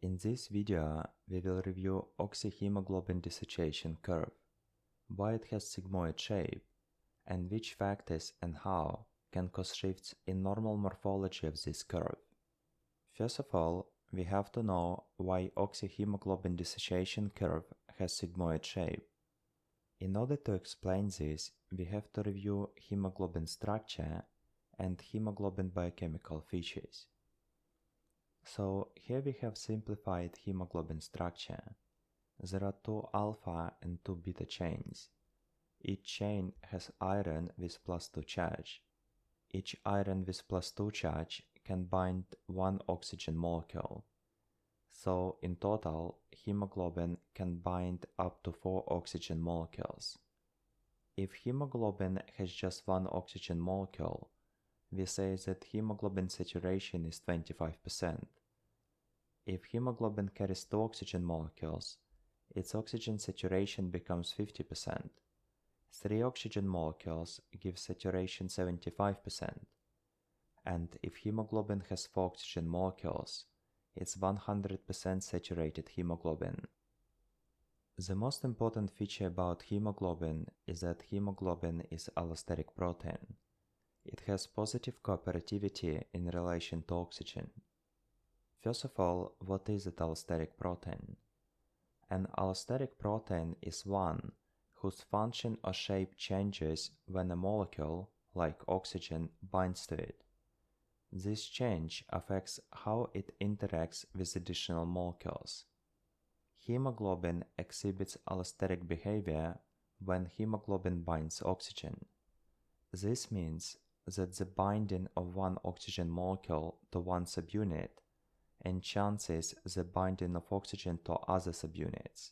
In this video, we will review oxyhemoglobin dissociation curve, why it has sigmoid shape, and which factors and how can cause shifts in normal morphology of this curve. First of all, we have to know why oxyhemoglobin dissociation curve has sigmoid shape. In order to explain this, we have to review hemoglobin structure and hemoglobin biochemical features. So here we have simplified hemoglobin structure. There are two alpha and two beta chains. Each chain has iron with +2 charge. Each iron with +2 charge can bind one oxygen molecule. So in total, hemoglobin can bind up to 4 oxygen molecules. If hemoglobin has just one oxygen molecule, we say that hemoglobin saturation is 25%. If hemoglobin carries 2 oxygen molecules, its oxygen saturation becomes 50%. 3 oxygen molecules give saturation 75%. And if hemoglobin has 4 oxygen molecules, it's 100% saturated hemoglobin. The most important feature about hemoglobin is that hemoglobin is allosteric protein. It has positive cooperativity in relation to oxygen. First of all, what is an allosteric protein? An allosteric protein is one whose function or shape changes when a molecule, like oxygen, binds to it. This change affects how it interacts with additional molecules. Hemoglobin exhibits allosteric behavior when hemoglobin binds oxygen. This means that the binding of one oxygen molecule to one subunit enhances the binding of oxygen to other subunits.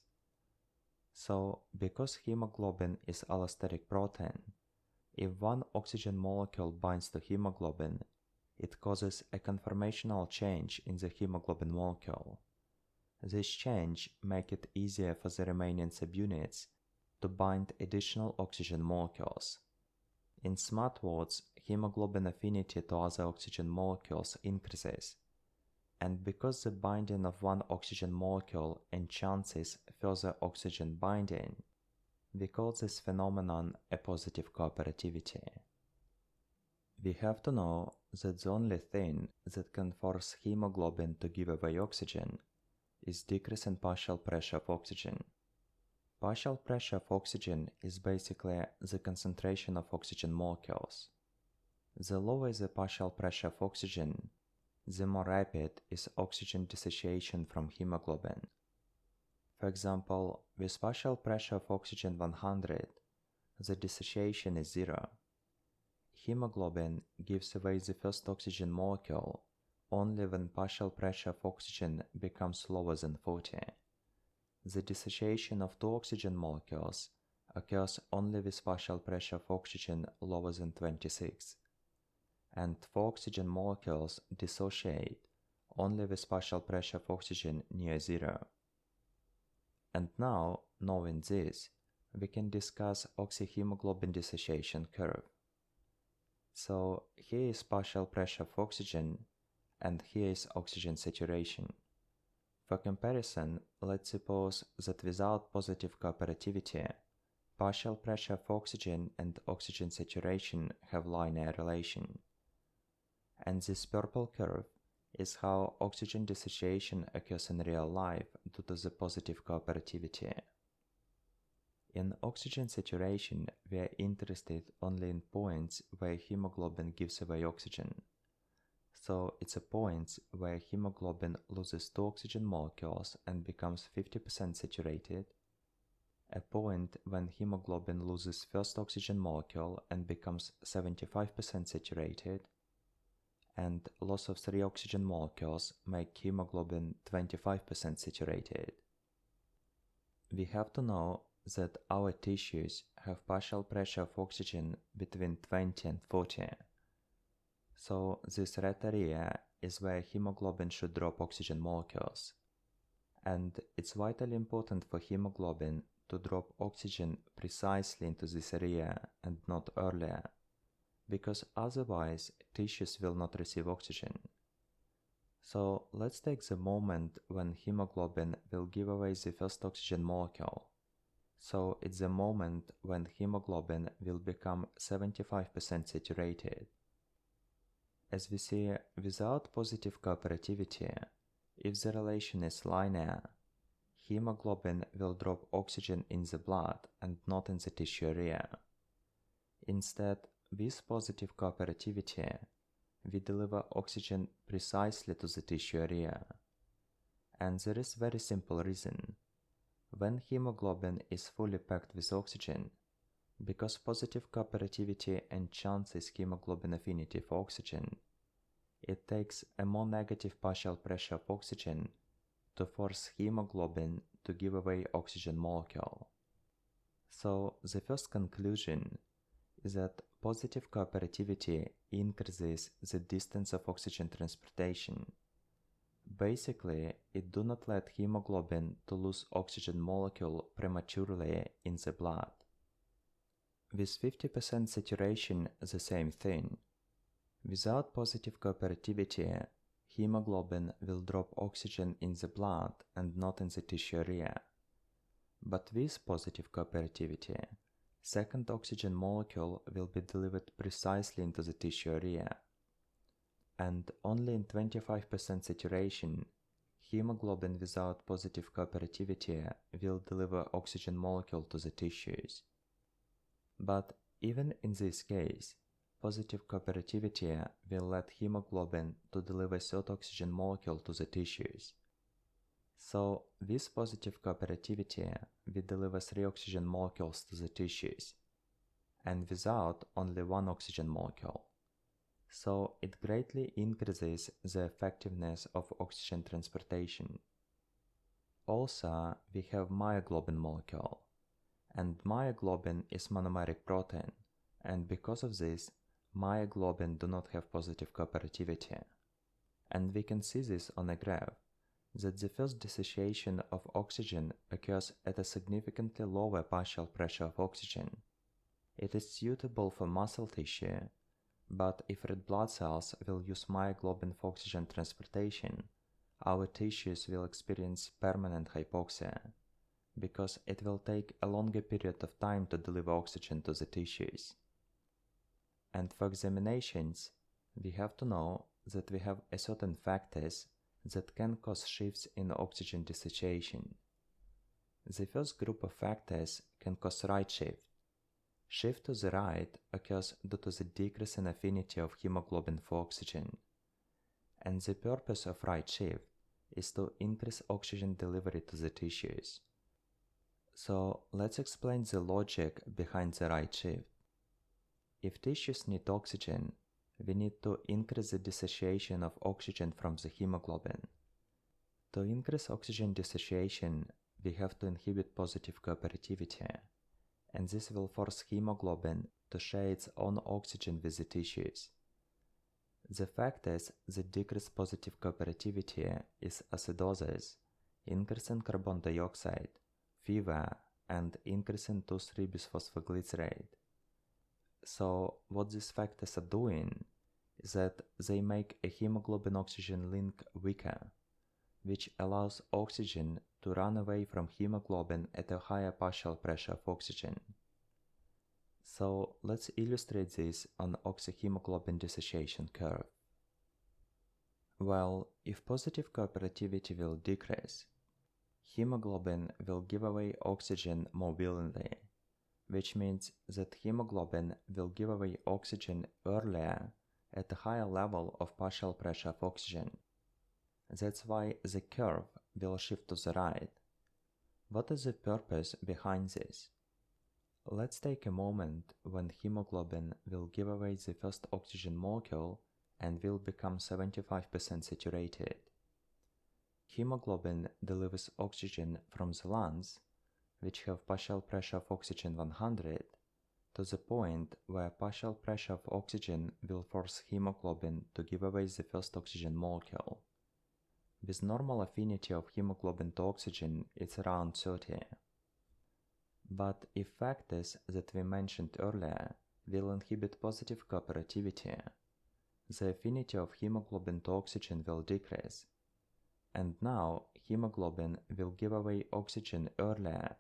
So, because hemoglobin is allosteric protein, if one oxygen molecule binds to hemoglobin, it causes a conformational change in the hemoglobin molecule. This change makes it easier for the remaining subunits to bind additional oxygen molecules. In smart words, hemoglobin affinity to other oxygen molecules increases, and because the binding of one oxygen molecule enhances further oxygen binding, we call this phenomenon a positive cooperativity. We have to know that the only thing that can force hemoglobin to give away oxygen is decrease in partial pressure of oxygen. Partial pressure of oxygen is basically the concentration of oxygen molecules. The lower the partial pressure of oxygen, the more rapid is oxygen dissociation from hemoglobin. For example, with partial pressure of oxygen 100, the dissociation is 0. Hemoglobin gives away the first oxygen molecule only when partial pressure of oxygen becomes lower than 40. The dissociation of 2 oxygen molecules occurs only with partial pressure of oxygen lower than 26. And 4 oxygen molecules dissociate only with partial pressure of oxygen near 0. And now, knowing this, we can discuss oxyhemoglobin dissociation curve. So here is partial pressure of oxygen, and here is oxygen saturation. For comparison, let's suppose that without positive cooperativity, partial pressure of oxygen and oxygen saturation have linear relation. And this purple curve is how oxygen dissociation occurs in real life due to the positive cooperativity. In oxygen saturation, we are interested only in points where hemoglobin gives away oxygen. So it's a point where hemoglobin loses 2 oxygen molecules and becomes 50% saturated, a point when hemoglobin loses first oxygen molecule and becomes 75% saturated, and loss of 3 oxygen molecules make hemoglobin 25% saturated. We have to know that our tissues have partial pressure of oxygen between 20 and 40. So this red area is where hemoglobin should drop oxygen molecules. And it's vitally important for hemoglobin to drop oxygen precisely into this area and not earlier, because otherwise tissues will not receive oxygen. So let's take the moment when hemoglobin will give away the first oxygen molecule. So it's the moment when hemoglobin will become 75% saturated. As we see, without positive cooperativity, if the relation is linear, hemoglobin will drop oxygen in the blood and not in the tissue area. Instead, with positive cooperativity, we deliver oxygen precisely to the tissue area. And there is very simple reason. When hemoglobin is fully packed with oxygen, because positive cooperativity enhances hemoglobin affinity for oxygen, it takes a more negative partial pressure of oxygen to force hemoglobin to give away oxygen molecule. So the first conclusion is that positive cooperativity increases the distance of oxygen transportation. Basically, it do not let hemoglobin to lose oxygen molecule prematurely in the blood. With 50% saturation, the same thing. Without positive cooperativity, hemoglobin will drop oxygen in the blood and not in the tissue area. But with positive cooperativity, second oxygen molecule will be delivered precisely into the tissue area. And only in 25% saturation, hemoglobin without positive cooperativity will deliver oxygen molecule to the tissues. But even in this case, positive cooperativity will let hemoglobin to deliver third oxygen molecule to the tissues. So, with positive cooperativity, we deliver 3 oxygen molecules to the tissues, and without only 1 oxygen molecule. So, it greatly increases the effectiveness of oxygen transportation. Also, we have myoglobin molecule, and myoglobin is monomeric protein, and because of this, myoglobin do not have positive cooperativity. And we can see this on a graph, that the first dissociation of oxygen occurs at a significantly lower partial pressure of oxygen. It is suitable for muscle tissue, but if red blood cells will use myoglobin for oxygen transportation, our tissues will experience permanent hypoxia, because it will take a longer period of time to deliver oxygen to the tissues. And for examinations, we have to know that we have a certain factors that can cause shifts in oxygen dissociation. The first group of factors can cause right shift. Shift to the right occurs due to the decrease in affinity of hemoglobin for oxygen. And the purpose of right shift is to increase oxygen delivery to the tissues. So let's explain the logic behind the right shift. If tissues need oxygen, we need to increase the dissociation of oxygen from the hemoglobin. To increase oxygen dissociation, we have to inhibit positive cooperativity, and this will force hemoglobin to share its own oxygen with the tissues. The factors that decrease positive cooperativity is acidosis, increase in carbon dioxide, fever, and increase in 2,3-bisphosphoglycerate. So what these factors are doing is that they make a hemoglobin-oxygen link weaker, which allows oxygen to run away from hemoglobin at a higher partial pressure of oxygen. So let's illustrate this on oxyhemoglobin dissociation curve. Well, if positive cooperativity will decrease, hemoglobin will give away oxygen more willingly, which means that hemoglobin will give away oxygen earlier at a higher level of partial pressure of oxygen. That's why the curve will shift to the right. What is the purpose behind this? Let's take a moment when hemoglobin will give away the first oxygen molecule and will become 75% saturated. Hemoglobin delivers oxygen from the lungs, which have partial pressure of oxygen 100, to the point where partial pressure of oxygen will force hemoglobin to give away the first oxygen molecule. With normal affinity of hemoglobin to oxygen, it's around 30. But if factors that we mentioned earlier will inhibit positive cooperativity, the affinity of hemoglobin to oxygen will decrease. And now hemoglobin will give away oxygen earlier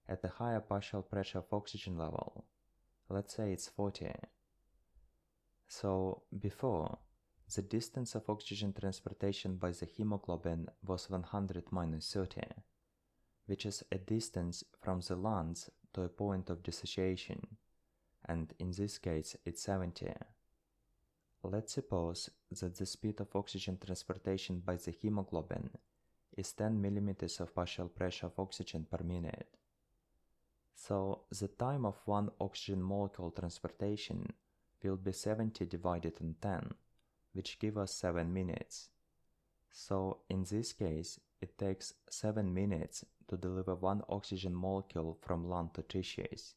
at a higher partial pressure of oxygen level. Let's say it's 40. So before, the distance of oxygen transportation by the hemoglobin was 100 minus 30, which is a distance from the lungs to a point of dissociation, and in this case it's 70. Let's suppose that the speed of oxygen transportation by the hemoglobin is 10 millimeters of partial pressure of oxygen per minute. So the time of one oxygen molecule transportation will be 70 divided on 10, which give us 7 minutes. So in this case, it takes 7 minutes to deliver one oxygen molecule from lung to tissues.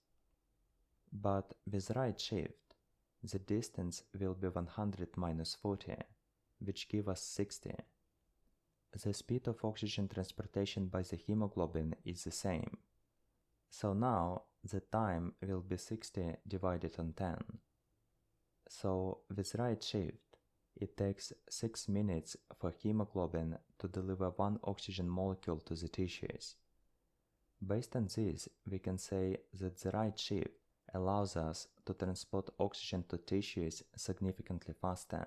But with right shift, the distance will be 100 minus 40, which give us 60. The speed of oxygen transportation by the hemoglobin is the same. So now the time will be 60 divided on 10. So with right shift, it takes 6 minutes for hemoglobin to deliver one oxygen molecule to the tissues. Based on this, we can say that the right shift allows us to transport oxygen to tissues significantly faster.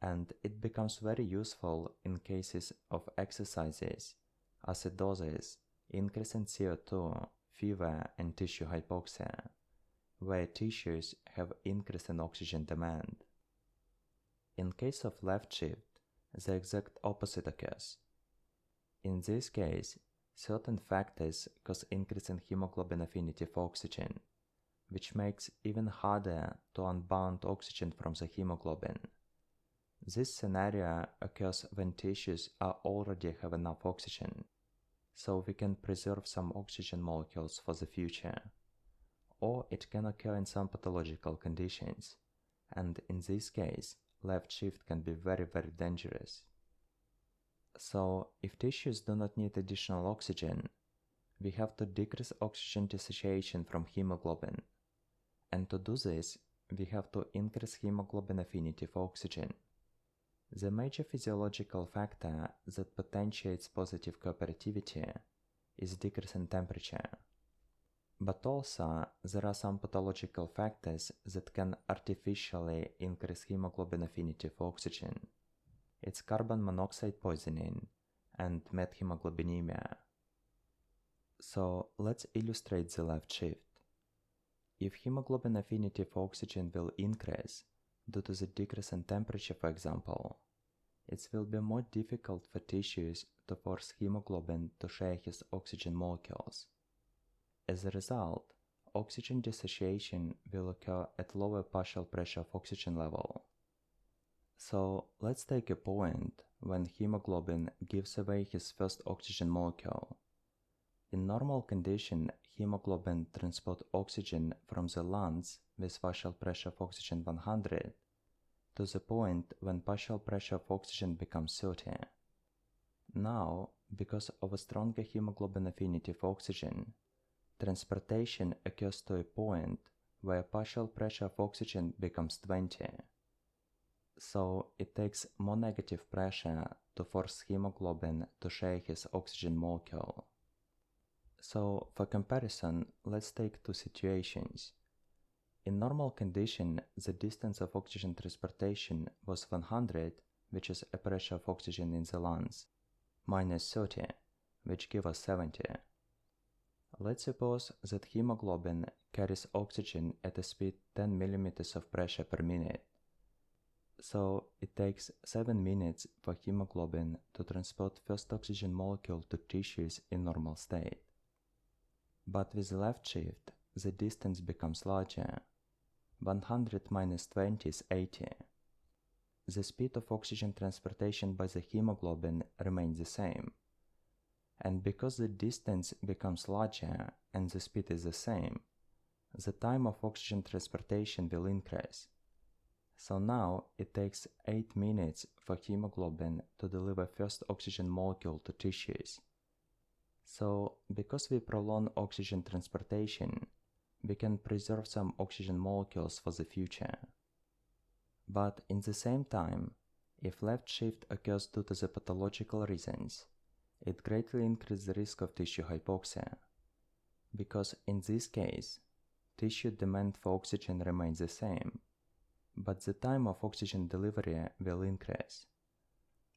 And it becomes very useful in cases of exercises, acidosis, increase in CO2, fever, and tissue hypoxia, where tissues have increase in oxygen demand. In case of left shift, the exact opposite occurs. In this case, certain factors cause increase in hemoglobin affinity for oxygen, which makes even harder to unbound oxygen from the hemoglobin. This scenario occurs when tissues already have enough oxygen, so we can preserve some oxygen molecules for the future. Or it can occur in some pathological conditions, and in this case, left shift can be very, very dangerous. So, if tissues do not need additional oxygen, we have to decrease oxygen dissociation from hemoglobin. And to do this, we have to increase hemoglobin affinity for oxygen. The major physiological factor that potentiates positive cooperativity is decrease in temperature. But also, there are some pathological factors that can artificially increase hemoglobin affinity for oxygen. It's carbon monoxide poisoning and methemoglobinemia. So let's illustrate the left shift. If hemoglobin affinity for oxygen will increase due to the decrease in temperature, for example, it will be more difficult for tissues to force hemoglobin to share his oxygen molecules. As a result, oxygen dissociation will occur at lower partial pressure of oxygen level. So let's take a point when hemoglobin gives away his first oxygen molecule. In normal condition, hemoglobin transports oxygen from the lungs with partial pressure of oxygen 100 to the point when partial pressure of oxygen becomes 30. Now, because of a stronger hemoglobin affinity for oxygen, transportation occurs to a point where partial pressure of oxygen becomes 20. So it takes more negative pressure to force hemoglobin to share his oxygen molecule. So for comparison, let's take two situations. In normal condition, the distance of oxygen transportation was 100, which is a pressure of oxygen in the lungs, minus 30, which gives us 70. Let's suppose that hemoglobin carries oxygen at a speed 10 millimeters of pressure per minute. So it takes 7 minutes for hemoglobin to transport first oxygen molecule to tissues in normal state. But with left shift, the distance becomes larger. 100 minus 20 is 80. The speed of oxygen transportation by the hemoglobin remains the same. And because the distance becomes larger and the speed is the same, the time of oxygen transportation will increase. So now it takes 8 minutes for hemoglobin to deliver first oxygen molecule to tissues. So because we prolong oxygen transportation, we can preserve some oxygen molecules for the future. But in the same time, if left shift occurs due to the pathological reasons, it greatly increases the risk of tissue hypoxia, because in this case, tissue demand for oxygen remains the same, but the time of oxygen delivery will increase.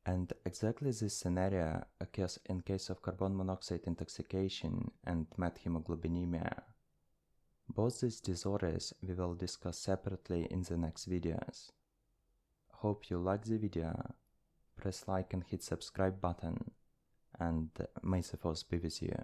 And exactly this scenario occurs in case of carbon monoxide intoxication and methemoglobinemia. Both these disorders we will discuss separately in the next videos. Hope you like the video, press like and hit subscribe button, and may the force be with you.